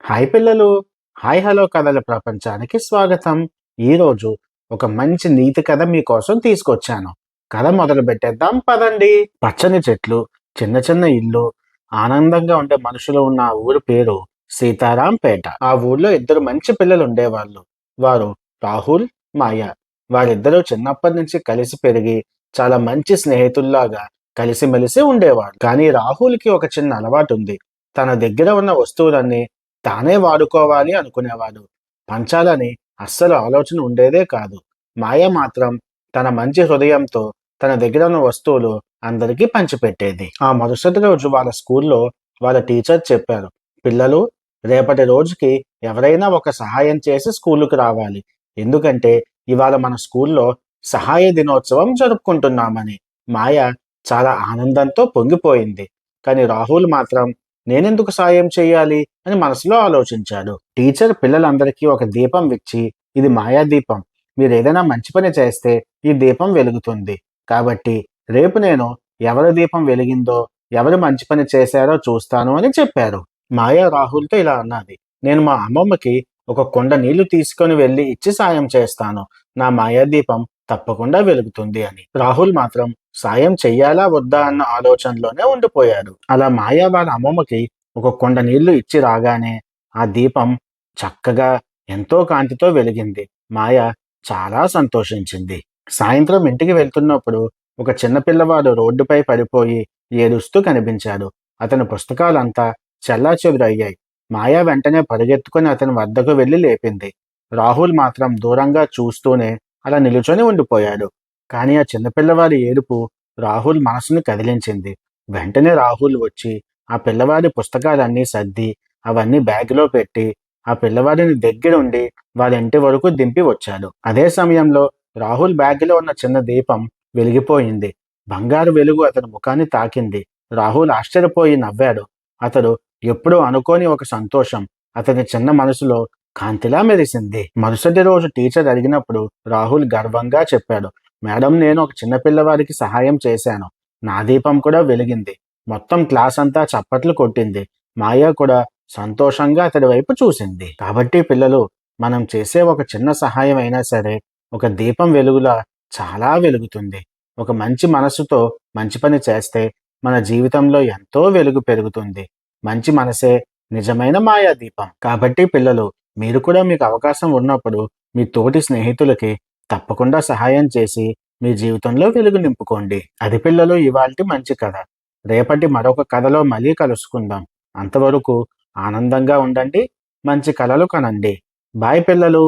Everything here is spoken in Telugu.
హాయ్ పిల్లలు. హాయ్ హలో కథల ప్రపంచానికి స్వాగతం. ఈరోజు ఒక మంచి నీతి కథ మీకోసం తీసుకొచ్చాను. కథ మొదలు పెట్టేద్దాం పదండి. పచ్చని చెట్లు, చిన్న చిన్న ఇల్లు, ఆనందంగా ఉండే మనుషులు ఉన్న ఆ ఊరి పేరు సీతారాంపేట. ఆ ఊర్లో ఇద్దరు మంచి పిల్లలు ఉండేవాళ్ళు. వారు రాహుల్, మాయ. వారిద్దరూ చిన్నప్పటి నుంచి కలిసి పెరిగి చాలా మంచి స్నేహితుల్లాగా కలిసిమెలిసి ఉండేవారు. కానీ రాహుల్కి ఒక చిన్న అలవాటు ఉంది. తన దగ్గర ఉన్న వస్తువులన్నీ తానే వాడుకోవాలి అనుకునేవాడు. పంచాలని అస్సలు ఆలోచన ఉండేదే కాదు. మాయ మాత్రం తన మంచి హృదయంతో తన దగ్గర ఉన్న వస్తువులు అందరికీ పంచిపెట్టేది. ఆ మరుసటి రోజు వాళ్ళ స్కూల్లో వాళ్ళ టీచర్ చెప్పారు, పిల్లలు, రేపటి రోజుకి ఎవరైనా ఒక సహాయం చేసి స్కూలుకు రావాలి. ఎందుకంటే ఇవాళ మన స్కూల్లో సహాయ దినోత్సవం జరుపుకుంటున్నామని. మాయ చాలా ఆనందంతో పొంగిపోయింది. కానీ రాహుల్ మాత్రం నేనెందుకు సాయం చేయాలి అని మనసులో ఆలోచించాడు. టీచర్ పిల్లలందరికీ ఒక దీపం ఇచ్చి, ఇది మాయా దీపం. మీరు ఏదైనా మంచి పని చేస్తే ఈ దీపం వెలుగుతుంది. కాబట్టి రేపు నేను ఎవరి దీపం వెలిగిందో, ఎవరు మంచి పని చేశారో చూస్తాను అని చెప్పారు. మాయా రాహుల్తో ఇలా అన్నది, నేను మా అమ్మమ్మకి ఒక కుండ నీళ్లు తీసుకొని వెళ్ళి ఇచ్చి సాయం చేస్తాను. నా మాయా దీపం తప్పకుండా వెలుగుతుంది అని. రాహుల్ మాత్రం సాయం చెయ్యాలా వద్దా అన్న ఆలోచనలోనే ఉండిపోయాడు. అలా మాయా వాళ్ళ అమ్మమ్మకి ఒక కుండ నీళ్లు ఇచ్చి రాగానే ఆ దీపం చక్కగా ఎంతో కాంతితో వెలిగింది. మాయ చాలా సంతోషించింది. సాయంత్రం ఇంటికి వెళ్తున్నప్పుడు ఒక చిన్న పిల్లవాడు రోడ్డుపై పడిపోయి ఏడుస్తూ కనిపించాడు. అతని పుస్తకాలంతా చెల్లాచెదురయ్యాయి. మాయ వెంటనే పరిగెత్తుకుని అతని వద్దకు వెళ్లి లేపింది. రాహుల్ మాత్రం దూరంగా చూస్తూనే అలా నిలుచొని ఉండిపోయాడు. కానీ ఆ చిన్నపిల్లవాడి ఏడుపు రాహుల్ మనసుని కదిలించింది. వెంటనే రాహుల్ వచ్చి ఆ పిల్లవాడి పుస్తకాలన్నీ సర్ది అవన్నీ బ్యాగులో పెట్టి ఆ పిల్లవాడిని దగ్గరుండి వాళ్ళ ఇంటి వరకు దింపి వచ్చాడు. అదే సమయంలో రాహుల్ బ్యాగులో ఉన్న చిన్న దీపం వెలిగిపోయింది. బంగారు వెలుగు అతని ముఖాన్ని తాకింది. రాహుల్ ఆశ్చర్యపోయి నవ్వాడు. అతడు ఎప్పుడూ అనుకోని ఒక సంతోషం అతని చిన్న మనసులో కాంతిలా మెరిసింది. మరుసటి రోజు టీచర్ అడిగినప్పుడు రాహుల్ గర్వంగా చెప్పాడు, మేడం, నేను ఒక చిన్న పిల్లవాడికి సహాయం చేశాను. నా దీపం కూడా వెలిగింది. మొత్తం క్లాస్ అంతా చప్పట్లు కొట్టింది. మాయ కూడా సంతోషంగా అతడి వైపు చూసింది. కాబట్టి పిల్లలు, మనం చేసే ఒక చిన్న సహాయం అయినా సరే ఒక దీపం వెలుగులా చాలా వెలుగుతుంది. ఒక మంచి మనసుతో మంచి పని చేస్తే మన జీవితంలో ఎంతో వెలుగు పెరుగుతుంది. మంచి మనసే నిజమైన మాయా దీపం. కాబట్టి పిల్లలు, మీరు కూడా మీకు అవకాశం ఉన్నప్పుడు మీ తోటి స్నేహితులకి తప్పకుండా సహాయం చేసి మీ జీవితంలో వెలుగు నింపుకోండి. అది పిల్లలు ఇవాల్టి మంచి కథ. రేపటి మరొక కథలో మళ్ళీ కలుసుకుందాం. అంతవరకు ఆనందంగా ఉండండి, మంచి కలలు కనండి. బాయ్ పిల్లలు.